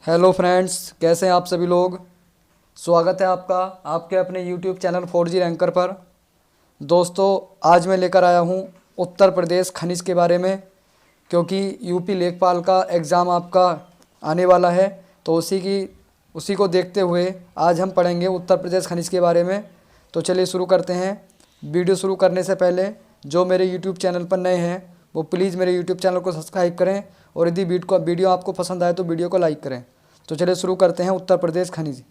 Hello friends, कैसे हैं आप सभी लोग। स्वागत है आपका आपके अपने यूट्यूब चैनल 4G रैंकर पर। दोस्तों, आज मैं लेकर आया हूं उत्तर प्रदेश खनिज के बारे में, क्योंकि यूपी लेखपाल का एग्ज़ाम आपका आने वाला है। तो उसी को देखते हुए आज हम पढ़ेंगे उत्तर प्रदेश खनिज के बारे में। तो चलिए शुरू करते हैं। वीडियो शुरू करने से पहले जो मेरे यूट्यूब चैनल पर नए हैं वो प्लीज़ मेरे यूट्यूब चैनल को सब्सक्राइब करें, और यदि वीडियो आपको पसंद आए तो वीडियो को लाइक करें। तो चलिए शुरू करते हैं। उत्तर प्रदेश खनिज।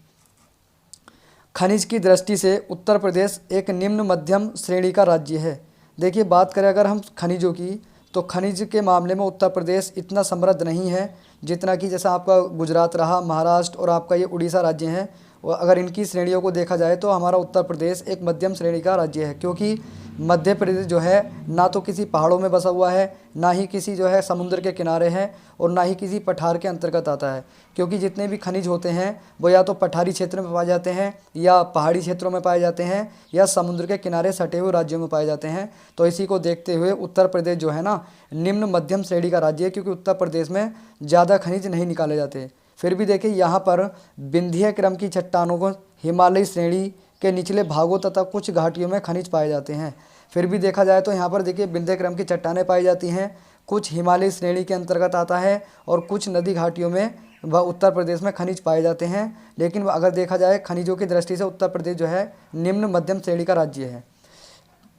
खनिज की दृष्टि से उत्तर प्रदेश एक निम्न मध्यम श्रेणी का राज्य है। देखिए, बात करें अगर हम खनिजों की, तो खनिज के मामले में उत्तर प्रदेश इतना समृद्ध नहीं है जितना कि जैसा आपका गुजरात रहा, महाराष्ट्र और आपका ये उड़ीसा राज्य हैं। और अगर इनकी श्रेणियों को देखा जाए तो हमारा उत्तर प्रदेश एक मध्यम श्रेणी का राज्य है, क्योंकि मध्य प्रदेश जो है ना तो किसी पहाड़ों में बसा हुआ है, ना ही किसी जो है समुद्र के किनारे है, और ना ही किसी पठार के अंतर्गत आता है। क्योंकि जितने भी खनिज होते हैं वो या तो पठारी क्षेत्र में पाए जाते हैं, या पहाड़ी क्षेत्रों में पाए जाते हैं, या समुद्र के किनारे सटे हुए राज्यों में पाए जाते हैं। तो इसी को देखते हुए उत्तर प्रदेश जो है ना निम्न मध्यम श्रेणी का राज्य है, क्योंकि उत्तर प्रदेश में ज़्यादा खनिज नहीं निकाले जाते। फिर भी देखिए, यहाँ पर विंध्य क्रम की चट्टानों को हिमालयी श्रेणी के निचले भागों तथा कुछ घाटियों में खनिज पाए जाते हैं। फिर भी देखा जाए तो यहाँ पर देखिए विंध्य क्रम की चट्टानें पाई जाती हैं, कुछ हिमालयी श्रेणी के अंतर्गत आता है, और कुछ नदी घाटियों में वह उत्तर प्रदेश में खनिज पाए जाते हैं। लेकिन अगर देखा जाए खनिजों की दृष्टि से उत्तर प्रदेश जो है निम्न मध्यम श्रेणी का राज्य है।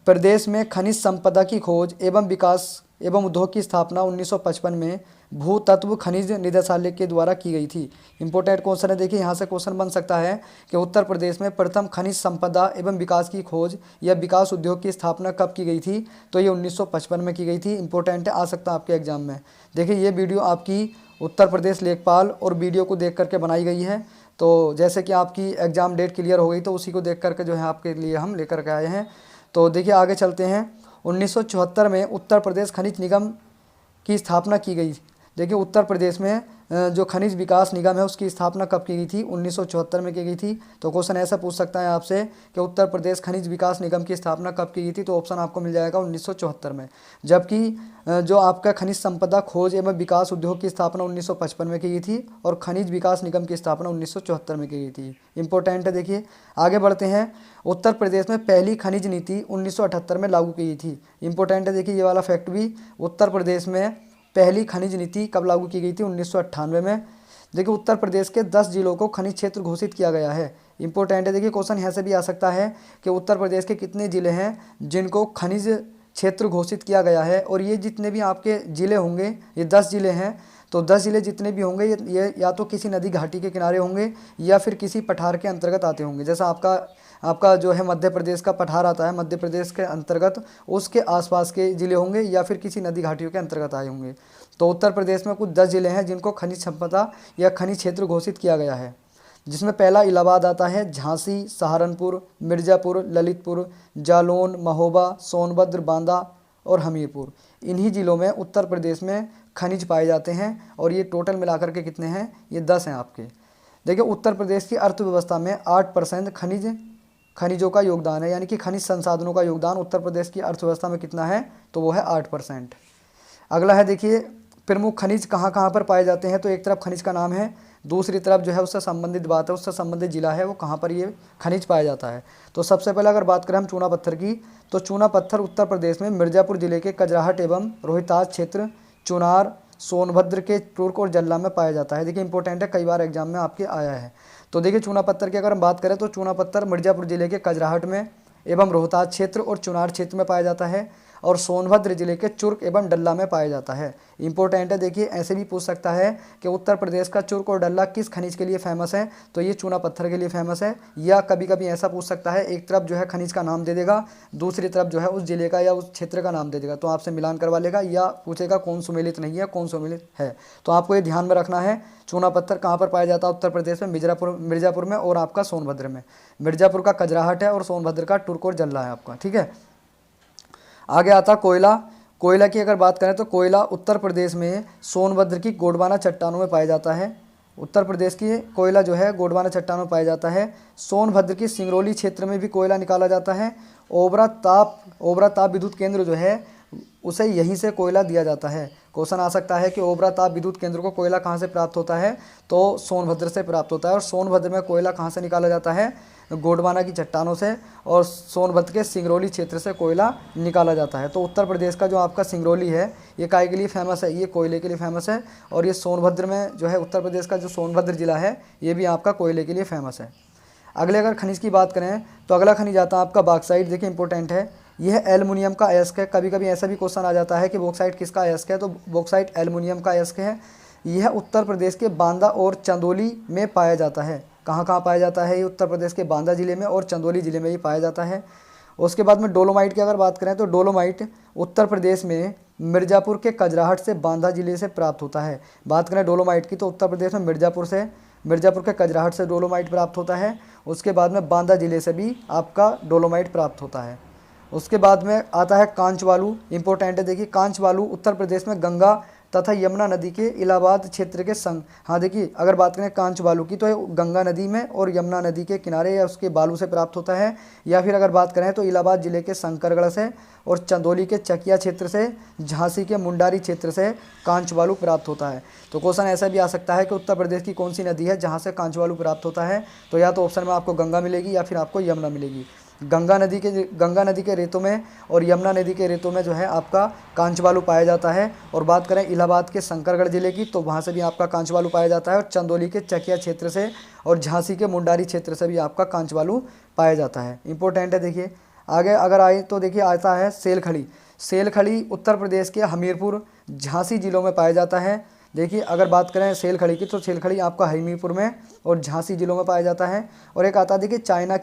प्रदेश में खनिज संपदा की खोज एवं विकास एवं उद्योग की स्थापना 1955 में भूतत्व खनिज निदेशालय के द्वारा की गई थी। इंपॉर्टेंट क्वेश्चन है। देखिए, यहाँ से क्वेश्चन बन सकता है कि उत्तर प्रदेश में प्रथम खनिज संपदा एवं विकास की खोज या विकास उद्योग की स्थापना कब की गई थी। तो ये 1955 में की गई थी। इंपॉर्टेंट है, आ सकता है आपके एग्जाम में। देखिए, ये वीडियो आपकी उत्तर प्रदेश लेखपाल और वीडियो को देख करके बनाई गई है। तो जैसे कि आपकी एग्ज़ाम डेट क्लियर हो गई, तो उसी को देख करके जो है आपके लिए हम लेकर के आए हैं। तो देखिए, आगे चलते हैं। 1974 में उत्तर प्रदेश खनिज निगम की स्थापना की गई। देखिए, उत्तर प्रदेश में जो खनिज विकास निगम है उसकी स्थापना कब की गई थी। 1974 में की गई थी। तो क्वेश्चन ऐसा पूछ सकता है आपसे कि उत्तर प्रदेश खनिज विकास निगम की स्थापना कब की गई थी। तो ऑप्शन आपको मिल जाएगा 1974 में। जबकि जो आपका खनिज संपदा खोज एवं विकास उद्योग की स्थापना 1955 में की गई थी, और खनिज विकास निगम की स्थापना 1974 में की गई थी। इंपॉर्टेंट है। देखिए, आगे बढ़ते हैं। उत्तर प्रदेश में पहली खनिज नीति 1978 में लागू की गई थी। इंपॉर्टेंट है। देखिए, ये वाला फैक्ट भी, उत्तर प्रदेश में पहली खनिज नीति कब लागू की गई थी। 1998 में। देखिए, उत्तर प्रदेश के 10 जिलों को खनिज क्षेत्र घोषित किया गया है। इंपॉर्टेंट है। देखिए, क्वेश्चन यहाँ से भी आ सकता है कि उत्तर प्रदेश के कितने ज़िले हैं जिनको खनिज क्षेत्र घोषित किया गया है। और ये जितने भी आपके ज़िले होंगे, ये 10 ज़िले हैं। तो 10 ज़िले जितने भी होंगे ये या तो किसी नदी घाटी के किनारे होंगे, या फिर किसी पठार के अंतर्गत आते होंगे। जैसा आपका जो है मध्य प्रदेश का पठार आता है, मध्य प्रदेश के अंतर्गत उसके आसपास के ज़िले होंगे, या फिर किसी नदी घाटियों के अंतर्गत आए होंगे। तो उत्तर प्रदेश में कुछ 10 ज़िले हैं जिनको खनिज संपदा या खनिज क्षेत्र घोषित किया गया है, जिसमें पहला इलाहाबाद आता है, झांसी, सहारनपुर, मिर्ज़ापुर, ललितपुर, जालौन, महोबा, सोनभद्र, बांदा और हमीरपुर। इन्हीं ज़िलों में उत्तर प्रदेश में खनिज पाए जाते हैं, और ये टोटल मिलाकर के कितने हैं, ये 10 हैं आपके। देखिए, उत्तर प्रदेश की अर्थव्यवस्था में 8% खनिजों का योगदान है, यानी कि खनिज संसाधनों का योगदान उत्तर प्रदेश की अर्थव्यवस्था में कितना है, तो वो है 8%। अगला है, देखिए, प्रमुख खनिज कहाँ कहाँ पर पाए जाते हैं। तो एक तरफ खनिज का नाम है, दूसरी तरफ जो है उससे संबंधित बात है, उससे संबंधित जिला है, वो कहाँ पर ये खनिज पाया जाता है। तो सबसे पहले अगर बात करें हम चूना पत्थर की, तो चूना पत्थर उत्तर प्रदेश में मिर्ज़ापुर जिले के कजराहट एवं रोहतास क्षेत्र, चुनार, सोनभद्र के टुर्क और जल्ला में पाया जाता है। देखिए, इंपॉर्टेंट है, कई बार एग्जाम में आपके आया है। तो देखिए, चूना पत्थर की अगर हम बात करें तो चूना पत्थर मिर्ज़ापुर जिले के कजराहट में एवं रोहतास क्षेत्र और चुनार क्षेत्र में पाया जाता है, और सोनभद्र जिले के चुर्क एवं डल्ला में पाया जाता है। इंपॉर्टेंट है। देखिए, ऐसे भी पूछ सकता है कि उत्तर प्रदेश का चुर्क और डल्ला किस खनिज के लिए फेमस है। तो ये चूना पत्थर के लिए फेमस है। या कभी कभी ऐसा पूछ सकता है, एक तरफ जो है खनिज का नाम दे देगा, दूसरी तरफ जो है उस जिले का या उस क्षेत्र का नाम दे देगा, तो आपसे मिलान करवा लेगा, या पूछेगा कौन सुमेलित नहीं है, कौन सुमेलित है। तो आपको ये ध्यान में रखना है। चूना पत्थर कहाँ पर पाया जाता है उत्तर प्रदेश में, मिर्ज़ापुर में, और आपका सोनभद्र में। मिर्ज़ापुर का कजराहट है और सोनभद्र का टुर्क और जल्ला है आपका। ठीक है। आगे आता कोयला। कोयला की अगर बात करें तो कोयला उत्तर प्रदेश में सोनभद्र की गोंडवाना चट्टानों में पाया जाता है। उत्तर प्रदेश की कोयला जो है गोंडवाना चट्टानों में पाया जाता है। सोनभद्र की सिंगरौली क्षेत्र में भी कोयला निकाला जाता है। ओबरा ताप विद्युत केंद्र जो है उसे यहीं से कोयला दिया जाता है। क्वेश्चन आ सकता है कि ओबरा ताप विद्युत केंद्र को कोयला कहाँ से प्राप्त होता है, तो सोनभद्र से प्राप्त होता है। और सोनभद्र में कोयला कहाँ से निकाला जाता है, गोंडवाना की चट्टानों से, और सोनभद्र के सिंगरौली क्षेत्र से कोयला निकाला जाता है। तो उत्तर प्रदेश का जो आपका सिंगरौली है ये काय के लिए फेमस है, ये कोयले के लिए फेमस है। और ये सोनभद्र में जो है उत्तर प्रदेश का जो सोनभद्र जिला है ये भी आपका कोयले के लिए फेमस है। अगले अगर खनिज की बात करें तो अगला खनिज आता है आपका बॉक्साइट। देखिए इंपॉर्टेंट है, यह एल्युमिनियम का अयस्क है। कभी कभी ऐसा भी क्वेश्चन आ जाता है कि बॉक्साइट किसका अयस्क है, तो बॉक्साइट एल्युमिनियम का अयस्क है। यह उत्तर प्रदेश के बांदा और चंदौली में पाया जाता है। कहाँ कहाँ पाया जाता है, ये उत्तर प्रदेश के बांदा जिले में और चंदौली जिले में ही पाया जाता है। उसके बाद में डोलोमाइट की अगर बात करें तो डोलोमाइट उत्तर प्रदेश में मिर्ज़ापुर के कजराहट से बांदा जिले से प्राप्त होता है। बात करें डोलोमाइट की तो उत्तर प्रदेश में मिर्ज़ापुर के कजराहट से डोलोमाइट प्राप्त होता है। उसके बाद में बांदा जिले से भी आपका डोलोमाइट प्राप्त होता है। उसके बाद में आता है कांच बालू। इंपॉर्टेंट है, देखिए कांच बालू उत्तर प्रदेश में गंगा तथा यमुना नदी के इलाहाबाद क्षेत्र के संग, हाँ देखिए अगर बात करें कांच बालू की तो गंगा नदी में और यमुना नदी के किनारे या उसके बालू से प्राप्त होता है। या फिर अगर बात करें तो इलाहाबाद जिले के शंकरगढ़ से और चंदौली के चकिया क्षेत्र से, झांसी के मुंडारी क्षेत्र से कांच बालू प्राप्त होता है। तो क्वेश्चन ऐसा भी आ सकता है कि उत्तर प्रदेश की कौन सी नदी है जहाँ से कांच बालू प्राप्त होता है, तो या तो ऑप्शन में आपको गंगा मिलेगी या फिर आपको यमुना मिलेगी। गंगा नदी के रेतों में और यमुना नदी के रेतों में जो है आपका कांच बालू पाया जाता है। और बात करें इलाहाबाद के शंकरगढ़ जिले की तो वहाँ से भी आपका कांच बालू पाया जाता है। और चंदौली के चकिया क्षेत्र से और झांसी के मुंडारी क्षेत्र से भी आपका कांच बालू पाया जाता है। इंपॉर्टेंट है। देखिए आगे अगर आए तो देखिए आता है सेलखड़ी उत्तर प्रदेश के हमीरपुर, झांसी जिलों में पाया जाता है। देखिए अगर बात करें सेलखड़ी की तो सेलखड़ी आपका हमीरपुर में और झांसी जिलों में पाया जाता है। और एक आता है देखिए चाइना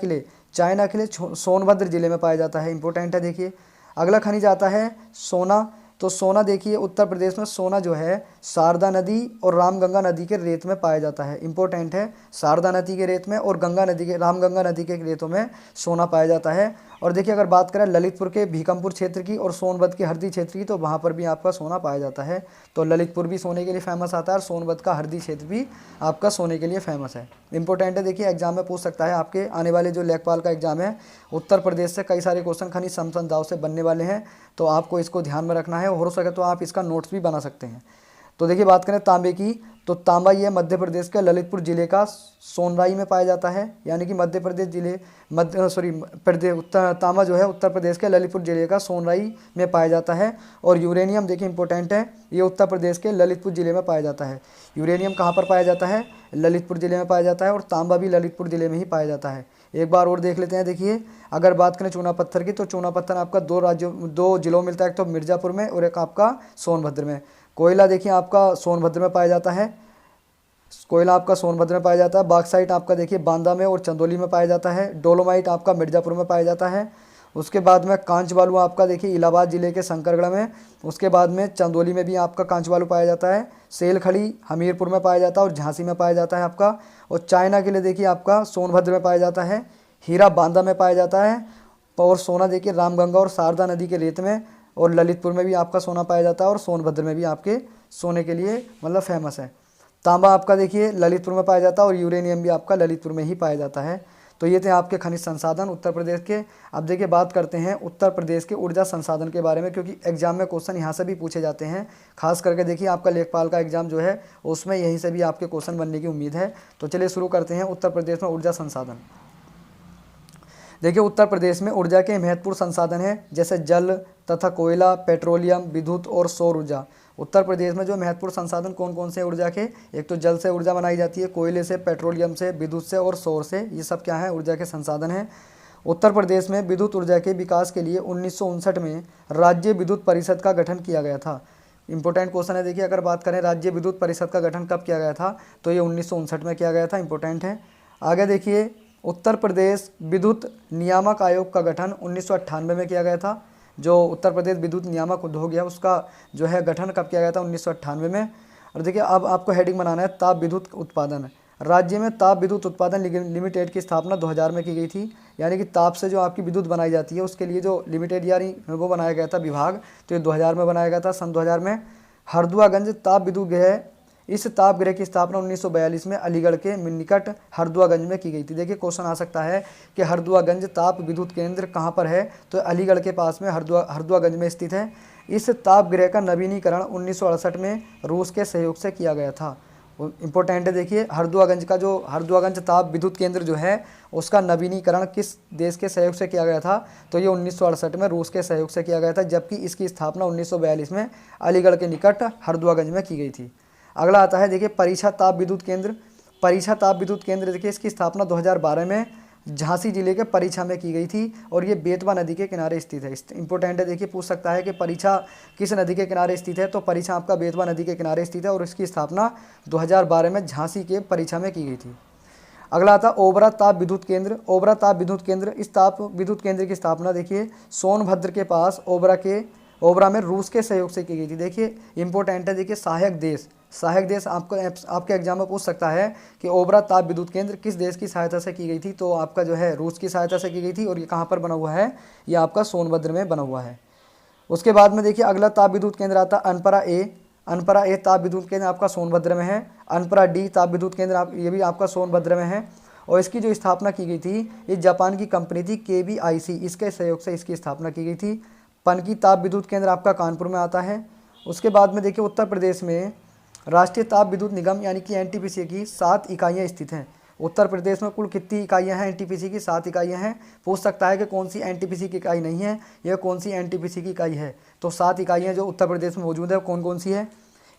किले सोनभद्र जिले में पाया जाता है। इंपॉर्टेंट है। देखिए अगला खनिज आता है सोना। तो सोना देखिए उत्तर प्रदेश में सोना जो है शारदा नदी और रामगंगा नदी के रेत में पाया जाता है। इंपॉर्टेंट है, शारदा नदी के रेत में और रामगंगा नदी के रेतों में सोना पाया जाता है। और देखिए अगर बात करें ललितपुर के भीकमपुर क्षेत्र की और सोनभद्र के हरदी क्षेत्र की तो वहाँ पर भी आपका सोना पाया जाता है। तो ललितपुर भी सोने के लिए फेमस आता है और सोनभद्र का हरदी क्षेत्र भी आपका सोने के लिए फेमस है। इंपॉर्टेंट है। देखिए एग्जाम में पूछ सकता है, आपके आने वाले जो लेखपाल का एग्जाम है उत्तर प्रदेश से कई सारे क्वेश्चन खनिज अनुसंधान से बनने वाले हैं, तो आपको इसको ध्यान में रखना है। हो सके तो आप इसका नोट्स भी बना सकते हैं। तो देखिए बात करें तांबे की तो तांबा ये मध्य प्रदेश के ललितपुर जिले का सोनराई में पाया जाता है। यानी कि तांबा जो है उत्तर प्रदेश के ललितपुर जिले का सोनराई में पाया जाता है। और यूरेनियम देखिए इंपॉर्टेंट है, ये उत्तर प्रदेश के ललितपुर जिले में पाया जाता है। यूरेनियम कहाँ पर पाया जाता है, ललितपुर जिले में पाया जाता है। और तांबा भी ललितपुर जिले में ही पाया जाता है। एक बार और देख लेते हैं। देखिए अगर बात करें चूना पत्थर की तो चूना पत्थर आपका दो जिलों में मिलता है, एक तो मिर्ज़ापुर में और एक आपका सोनभद्र में। कोयला देखिए आपका सोनभद्र में पाया जाता है, बॉक्साइट आपका देखिए बांदा में और चंदौली में पाया जाता है। डोलोमाइट आपका मिर्ज़ापुर में पाया जाता है। उसके बाद में कांच बालू आपका देखिए इलाहाबाद जिले के शंकरगढ़ में। उसके बाद में चंदौली में भी आपका कांच बालू पाया जाता है। सेलखड़ी हमीरपुर में पाया जाता है और झांसी में पाया जाता है आपका। और चाइना के लिए देखिए आपका सोनभद्र में पाया जाता है। हीरा बांदा में पाया जाता है। और सोना देखिए रामगंगा और शारदा नदी के रेत में और ललितपुर में भी आपका सोना पाया जाता है। और सोनभद्र में भी आपके सोने के लिए मतलब फेमस है। तांबा आपका देखिए ललितपुर में पाया जाता है और यूरेनियम भी आपका ललितपुर में ही पाया जाता है। तो ये थे आपके खनिज संसाधन उत्तर प्रदेश के। अब देखिए बात करते हैं उत्तर प्रदेश के ऊर्जा संसाधन के बारे में, क्योंकि एग्जाम में क्वेश्चन यहाँ से भी पूछे जाते हैं। खास करके देखिए आपका लेखपाल का एग्जाम जो है उसमें यहीं से भी आपके क्वेश्चन बनने की उम्मीद है। तो चलिए शुरू करते हैं उत्तर प्रदेश में ऊर्जा संसाधन। देखिए उत्तर प्रदेश में ऊर्जा के महत्वपूर्ण संसाधन हैं जैसे जल तथा कोयला, पेट्रोलियम, विद्युत और सौर ऊर्जा। उत्तर प्रदेश में जो महत्वपूर्ण संसाधन कौन कौन से ऊर्जा के, एक तो जल से ऊर्जा बनाई जाती है, कोयले से, पेट्रोलियम से, विद्युत से और सौर से। ये सब क्या है, ऊर्जा के संसाधन हैं। उत्तर प्रदेश में विद्युत ऊर्जा के विकास के लिए 1959 में राज्य विद्युत परिषद का गठन किया गया था। इंपॉर्टेंट क्वेश्चन है। देखिए अगर बात करें राज्य विद्युत परिषद का गठन कब किया गया था, तो ये 1959 में किया गया था। इंपॉर्टेंट है। आगे देखिए उत्तर प्रदेश विद्युत नियामक आयोग का गठन 1998 में किया गया था। जो उत्तर प्रदेश विद्युत नियामक उद्योग है उसका जो है गठन कब किया गया था, 1998 में। और देखिए अब आपको हेडिंग बनाना है ताप विद्युत उत्पादन। राज्य में ताप विद्युत उत्पादन लिमिटेड की स्थापना 2000 में की गई थी। यानी कि ताप से जो आपकी विद्युत बनाई जाती है उसके लिए जो लिमिटेड यानी वो बनाया गया था विभाग, तो ये 2000 में बनाया गया था, सन 2000 में। हरदुआगंज ताप विद्युत गृह इस तापगृह की स्थापना 1942 में अलीगढ़ के निकट हरदुआगंज में की गई थी। देखिए क्वेश्चन आ सकता है कि हरदुआगंज ताप विद्युत केंद्र कहाँ पर है, तो अलीगढ़ के पास में हरदुआगंज में स्थित है। इस तापगृह का नवीनीकरण 1968 में रूस के सहयोग से किया गया था। इंपॉर्टेंट है, देखिए हरदुआगंज ताप विद्युत केंद्र जो है उसका नवीनीकरण किस देश के सहयोग से किया गया था, तो ये 1968 में रूस के सहयोग से किया गया था, जबकि इसकी स्थापना 1942 में अलीगढ़ के निकट हरदुआगंज में की गई थी। अगला आता है देखिए परीक्षा ताप विद्युत केंद्र। परीक्षा ताप विद्युत केंद्र देखिए इसकी स्थापना 2012 में झांसी जिले के परीक्षा में की गई थी और ये बेतवा नदी के किनारे स्थित है। इंपॉर्टेंट है, देखिए पूछ सकता है कि परीक्षा किस नदी के किनारे स्थित है, तो परीक्षा आपका बेतवा नदी के किनारे स्थित है और इसकी स्थापना 2012 में झांसी के परीक्षा में की गई थी। अगला आता है ओबरा ताप विद्युत केंद्र। ओबरा ताप विद्युत केंद्र, इस ताप विद्युत केंद्र की स्थापना देखिए सोनभद्र के पास ओबरा में रूस के सहयोग से की गई थी। देखिए इंपॉर्टेंट है, देखिए सहायक देश आपके एग्जाम में पूछ सकता है कि ओबरा ताप विद्युत केंद्र किस देश की सहायता से की गई थी, तो आपका जो है रूस की सहायता से की गई थी और ये कहाँ पर बना हुआ है, ये आपका सोनभद्र में बना हुआ है। उसके बाद में देखिए अगला ताप विद्युत केंद्र आता है अनपरा ए ताप विद्युत केंद्र आपका सोनभद्र में है। अनपरा डी ताप विद्युत केंद्र ये भी आपका सोनभद्र में है और इसकी जो स्थापना की गई थी ये जापान की कंपनी थी KBIC, इसके सहयोग से इसकी स्थापना की गई थी। पनकी ताप विद्युत केंद्र आपका कानपुर में आता है। उसके बाद में देखिए उत्तर प्रदेश में राष्ट्रीय ताप विद्युत निगम यानी कि NTPC की 7 इकाइयाँ स्थित हैं। उत्तर प्रदेश में कुल कितनी इकाइयाँ हैं NTPC की? 7 इकाइयाँ हैं। पूछ सकता है कि कौन सी NTPC की इकाई नहीं है, यह कौन सी NTPC की इकाई है, तो 7 इकाइयाँ जो उत्तर प्रदेश में मौजूद है कौन कौन सी है?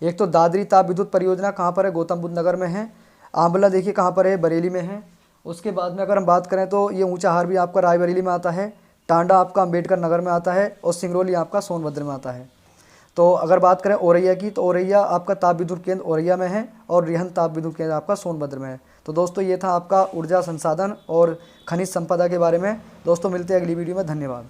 एक तो दादरी ताप विद्युत परियोजना कहाँ पर है? गौतम बुद्ध नगर में है। आंवला देखिए कहाँ पर है? बरेली में है। उसके बाद में अगर हम बात करें तो ये ऊंचाहार भी आपका रायबरेली में आता है। टांडा आपका अम्बेडकर नगर में आता है और सिंगरौली आपका सोनभद्र में आता है। तो अगर बात करें औरैया की, तो औरैया आपका ताप विद्युत केंद्र औरैया में है और रिहन ताप विद्युत केंद्र आपका सोनभद्र में है। तो दोस्तों ये था आपका ऊर्जा संसाधन और खनिज संपदा के बारे में। दोस्तों मिलते हैं अगली वीडियो में। धन्यवाद।